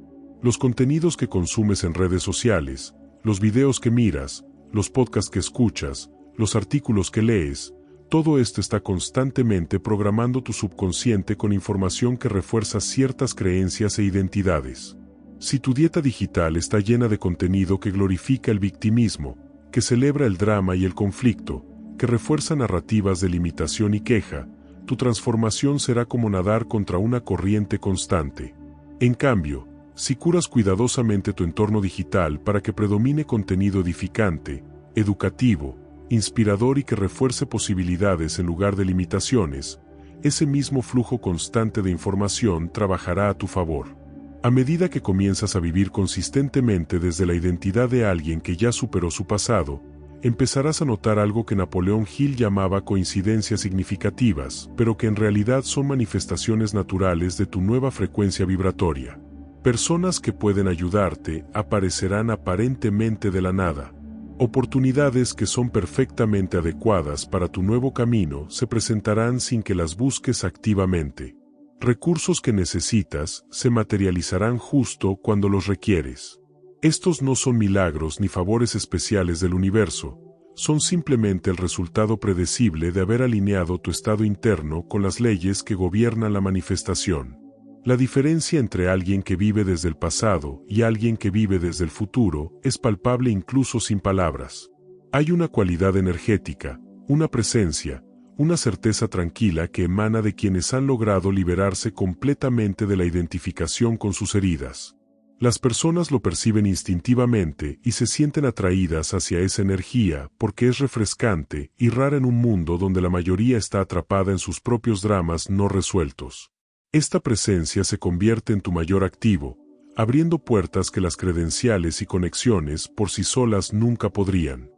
Los contenidos que consumes en redes sociales, los videos que miras, los podcasts que escuchas, los artículos que lees, todo esto está constantemente programando tu subconsciente con información que refuerza ciertas creencias e identidades. Si tu dieta digital está llena de contenido que glorifica el victimismo, que celebra el drama y el conflicto, que refuerza narrativas de limitación y queja, tu transformación será como nadar contra una corriente constante. En cambio, si curas cuidadosamente tu entorno digital para que predomine contenido edificante, educativo, inspirador y que refuerce posibilidades en lugar de limitaciones, ese mismo flujo constante de información trabajará a tu favor. A medida que comienzas a vivir consistentemente desde la identidad de alguien que ya superó su pasado, empezarás a notar algo que Napoleón Hill llamaba coincidencias significativas, pero que en realidad son manifestaciones naturales de tu nueva frecuencia vibratoria. Personas que pueden ayudarte aparecerán aparentemente de la nada. Oportunidades que son perfectamente adecuadas para tu nuevo camino se presentarán sin que las busques activamente. Recursos que necesitas se materializarán justo cuando los requieres. Estos no son milagros ni favores especiales del universo, son simplemente el resultado predecible de haber alineado tu estado interno con las leyes que gobiernan la manifestación. La diferencia entre alguien que vive desde el pasado y alguien que vive desde el futuro es palpable incluso sin palabras. Hay una cualidad energética, una presencia, una certeza tranquila que emana de quienes han logrado liberarse completamente de la identificación con sus heridas. Las personas lo perciben instintivamente y se sienten atraídas hacia esa energía porque es refrescante y rara en un mundo donde la mayoría está atrapada en sus propios dramas no resueltos. Esta presencia se convierte en tu mayor activo, abriendo puertas que las credenciales y conexiones por sí solas nunca podrían.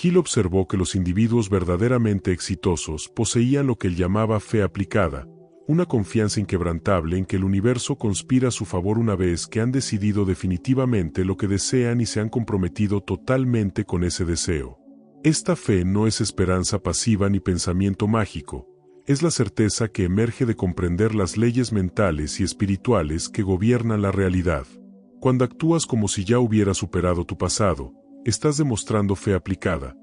Hill observó que los individuos verdaderamente exitosos poseían lo que él llamaba fe aplicada, una confianza inquebrantable en que el universo conspira a su favor una vez que han decidido definitivamente lo que desean y se han comprometido totalmente con ese deseo. Esta fe no es esperanza pasiva ni pensamiento mágico, es la certeza que emerge de comprender las leyes mentales y espirituales que gobiernan la realidad. Cuando actúas como si ya hubieras superado tu pasado, estás demostrando fe aplicada.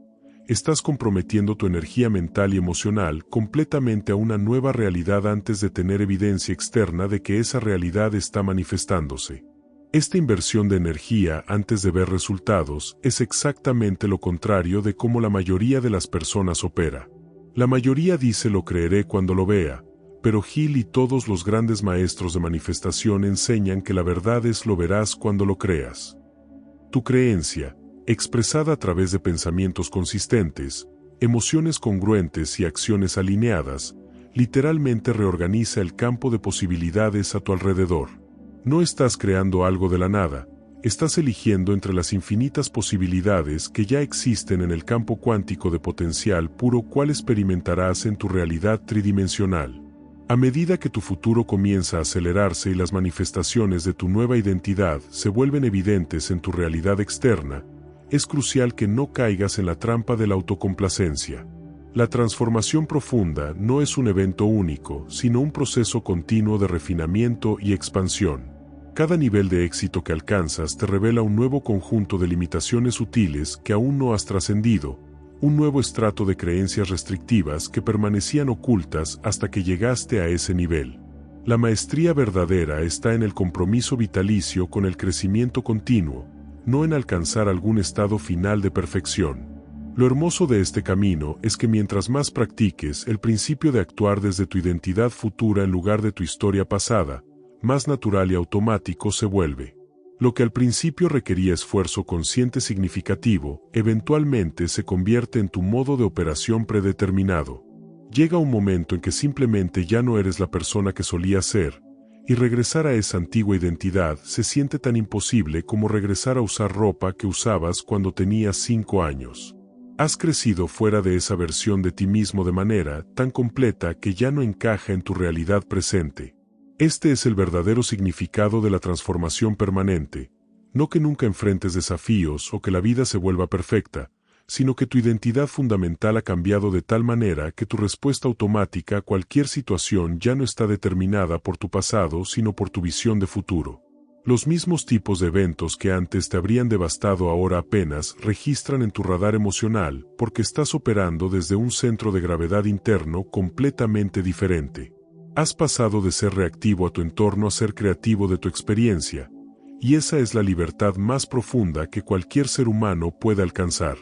Estás comprometiendo tu energía mental y emocional completamente a una nueva realidad antes de tener evidencia externa de que esa realidad está manifestándose. Esta inversión de energía antes de ver resultados es exactamente lo contrario de cómo la mayoría de las personas opera. La mayoría dice lo creeré cuando lo vea, pero Hill y todos los grandes maestros de manifestación enseñan que la verdad es lo verás cuando lo creas. Tu creencia, expresada a través de pensamientos consistentes, emociones congruentes y acciones alineadas, literalmente reorganiza el campo de posibilidades a tu alrededor. No estás creando algo de la nada, estás eligiendo entre las infinitas posibilidades que ya existen en el campo cuántico de potencial puro cuál experimentarás en tu realidad tridimensional. A medida que tu futuro comienza a acelerarse y las manifestaciones de tu nueva identidad se vuelven evidentes en tu realidad externa, es crucial que no caigas en la trampa de la autocomplacencia. La transformación profunda no es un evento único, sino un proceso continuo de refinamiento y expansión. Cada nivel de éxito que alcanzas te revela un nuevo conjunto de limitaciones sutiles que aún no has trascendido, un nuevo estrato de creencias restrictivas que permanecían ocultas hasta que llegaste a ese nivel. La maestría verdadera está en el compromiso vitalicio con el crecimiento continuo, no en alcanzar algún estado final de perfección. Lo hermoso de este camino es que mientras más practiques el principio de actuar desde tu identidad futura en lugar de tu historia pasada, más natural y automático se vuelve. Lo que al principio requería esfuerzo consciente significativo, eventualmente se convierte en tu modo de operación predeterminado. Llega un momento en que simplemente ya no eres la persona que solías ser, y regresar a esa antigua identidad se siente tan imposible como regresar a usar ropa que usabas cuando tenías 5 años. Has crecido fuera de esa versión de ti mismo de manera tan completa que ya no encaja en tu realidad presente. Este es el verdadero significado de la transformación permanente, no que nunca enfrentes desafíos o que la vida se vuelva perfecta, sino que tu identidad fundamental ha cambiado de tal manera que tu respuesta automática a cualquier situación ya no está determinada por tu pasado sino por tu visión de futuro. Los mismos tipos de eventos que antes te habrían devastado ahora apenas registran en tu radar emocional porque estás operando desde un centro de gravedad interno completamente diferente. Has pasado de ser reactivo a tu entorno a ser creativo de tu experiencia, y esa es la libertad más profunda que cualquier ser humano puede alcanzar.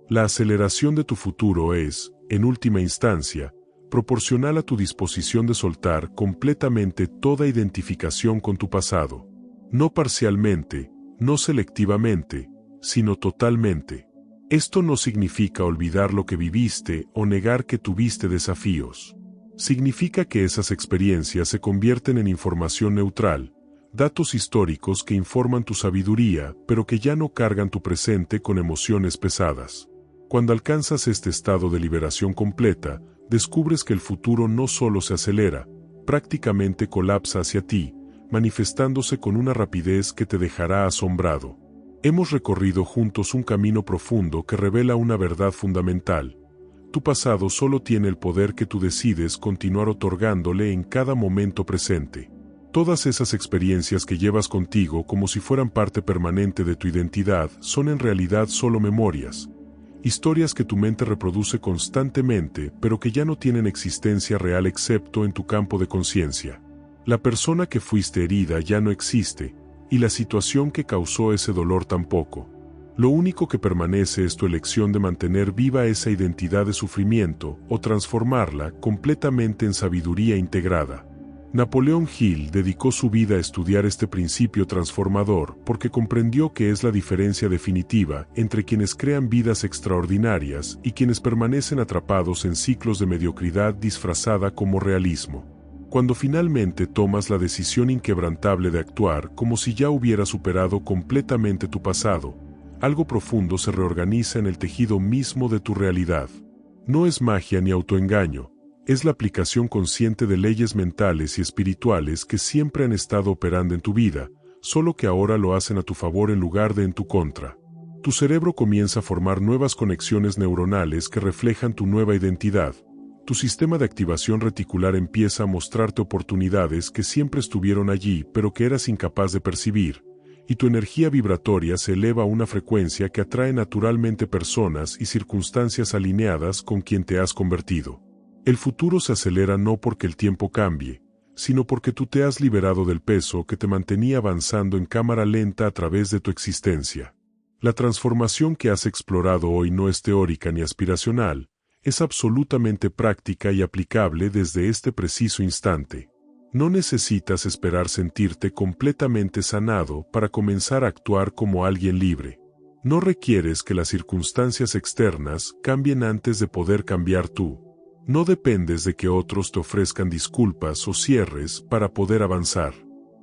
La aceleración de tu futuro es, en última instancia, proporcional a tu disposición de soltar completamente toda identificación con tu pasado. No parcialmente, no selectivamente, sino totalmente. Esto no significa olvidar lo que viviste o negar que tuviste desafíos. Significa que esas experiencias se convierten en información neutral, datos históricos que informan tu sabiduría, pero que ya no cargan tu presente con emociones pesadas. Cuando alcanzas este estado de liberación completa, descubres que el futuro no solo se acelera, prácticamente colapsa hacia ti, manifestándose con una rapidez que te dejará asombrado. Hemos recorrido juntos un camino profundo que revela una verdad fundamental. Tu pasado solo tiene el poder que tú decides continuar otorgándole en cada momento presente. Todas esas experiencias que llevas contigo como si fueran parte permanente de tu identidad son en realidad solo memorias. Historias que tu mente reproduce constantemente, pero que ya no tienen existencia real excepto en tu campo de conciencia. La persona que fuiste herida ya no existe, y la situación que causó ese dolor tampoco. Lo único que permanece es tu elección de mantener viva esa identidad de sufrimiento o transformarla completamente en sabiduría integrada. Napoleón Hill dedicó su vida a estudiar este principio transformador porque comprendió que es la diferencia definitiva entre quienes crean vidas extraordinarias y quienes permanecen atrapados en ciclos de mediocridad disfrazada como realismo. Cuando finalmente tomas la decisión inquebrantable de actuar como si ya hubieras superado completamente tu pasado, algo profundo se reorganiza en el tejido mismo de tu realidad. No es magia ni autoengaño, es la aplicación consciente de leyes mentales y espirituales que siempre han estado operando en tu vida, solo que ahora lo hacen a tu favor en lugar de en tu contra. Tu cerebro comienza a formar nuevas conexiones neuronales que reflejan tu nueva identidad. Tu sistema de activación reticular empieza a mostrarte oportunidades que siempre estuvieron allí pero que eras incapaz de percibir, y tu energía vibratoria se eleva a una frecuencia que atrae naturalmente personas y circunstancias alineadas con quien te has convertido. El futuro se acelera no porque el tiempo cambie, sino porque tú te has liberado del peso que te mantenía avanzando en cámara lenta a través de tu existencia. La transformación que has explorado hoy no es teórica ni aspiracional, es absolutamente práctica y aplicable desde este preciso instante. No necesitas esperar sentirte completamente sanado para comenzar a actuar como alguien libre. No requieres que las circunstancias externas cambien antes de poder cambiar tú. No dependes de que otros te ofrezcan disculpas o cierres para poder avanzar.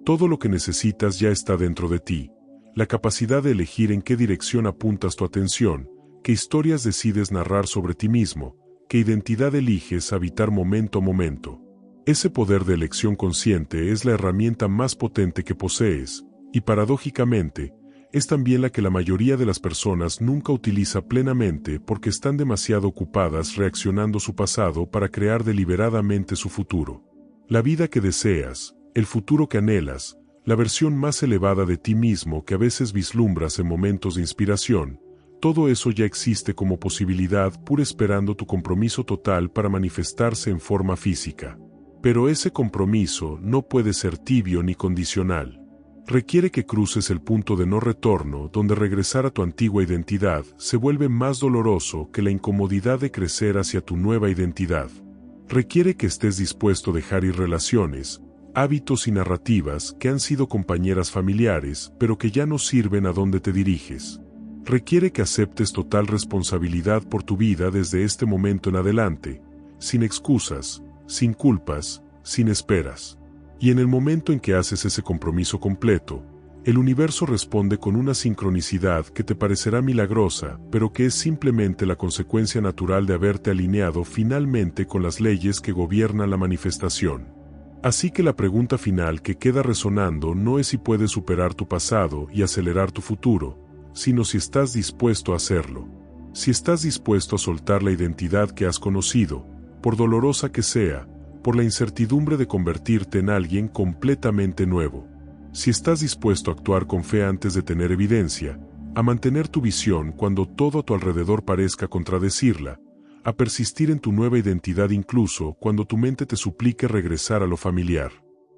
Todo lo que necesitas ya está dentro de ti. La capacidad de elegir en qué dirección apuntas tu atención, qué historias decides narrar sobre ti mismo, qué identidad eliges habitar momento a momento. Ese poder de elección consciente es la herramienta más potente que posees, y paradójicamente, es también la que la mayoría de las personas nunca utiliza plenamente porque están demasiado ocupadas reaccionando a su pasado para crear deliberadamente su futuro. La vida que deseas, el futuro que anhelas, la versión más elevada de ti mismo que a veces vislumbras en momentos de inspiración, todo eso ya existe como posibilidad pura esperando tu compromiso total para manifestarse en forma física. Pero ese compromiso no puede ser tibio ni condicional. Requiere que cruces el punto de no retorno donde regresar a tu antigua identidad se vuelve más doloroso que la incomodidad de crecer hacia tu nueva identidad. Requiere que estés dispuesto a dejar ir relaciones, hábitos y narrativas que han sido compañeras familiares pero que ya no sirven a donde te diriges. Requiere que aceptes total responsabilidad por tu vida desde este momento en adelante, sin excusas, sin culpas, sin esperas. Y en el momento en que haces ese compromiso completo, el universo responde con una sincronicidad que te parecerá milagrosa, pero que es simplemente la consecuencia natural de haberte alineado finalmente con las leyes que gobiernan la manifestación. Así que la pregunta final que queda resonando no es si puedes superar tu pasado y acelerar tu futuro, sino si estás dispuesto a hacerlo. Si estás dispuesto a soltar la identidad que has conocido, por dolorosa que sea, por la incertidumbre de convertirte en alguien completamente nuevo. Si estás dispuesto a actuar con fe antes de tener evidencia, a mantener tu visión cuando todo a tu alrededor parezca contradecirla, a persistir en tu nueva identidad incluso cuando tu mente te suplique regresar a lo familiar.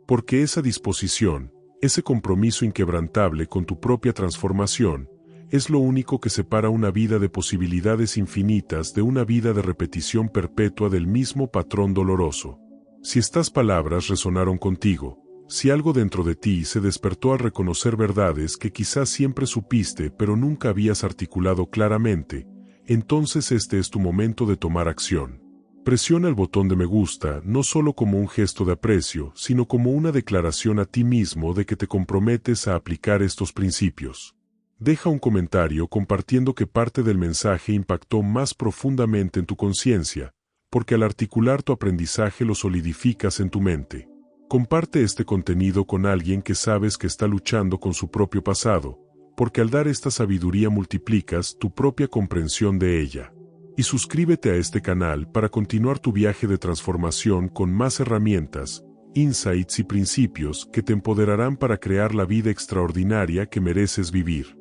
Porque esa disposición, ese compromiso inquebrantable con tu propia transformación, es lo único que separa una vida de posibilidades infinitas de una vida de repetición perpetua del mismo patrón doloroso. Si estas palabras resonaron contigo, si algo dentro de ti se despertó al reconocer verdades que quizás siempre supiste pero nunca habías articulado claramente, entonces este es tu momento de tomar acción. Presiona el botón de me gusta no solo como un gesto de aprecio, sino como una declaración a ti mismo de que te comprometes a aplicar estos principios. Deja un comentario compartiendo que parte del mensaje impactó más profundamente en tu conciencia, porque al articular tu aprendizaje lo solidificas en tu mente. Comparte este contenido con alguien que sabes que está luchando con su propio pasado, porque al dar esta sabiduría multiplicas tu propia comprensión de ella. Y suscríbete a este canal para continuar tu viaje de transformación con más herramientas, insights y principios que te empoderarán para crear la vida extraordinaria que mereces vivir.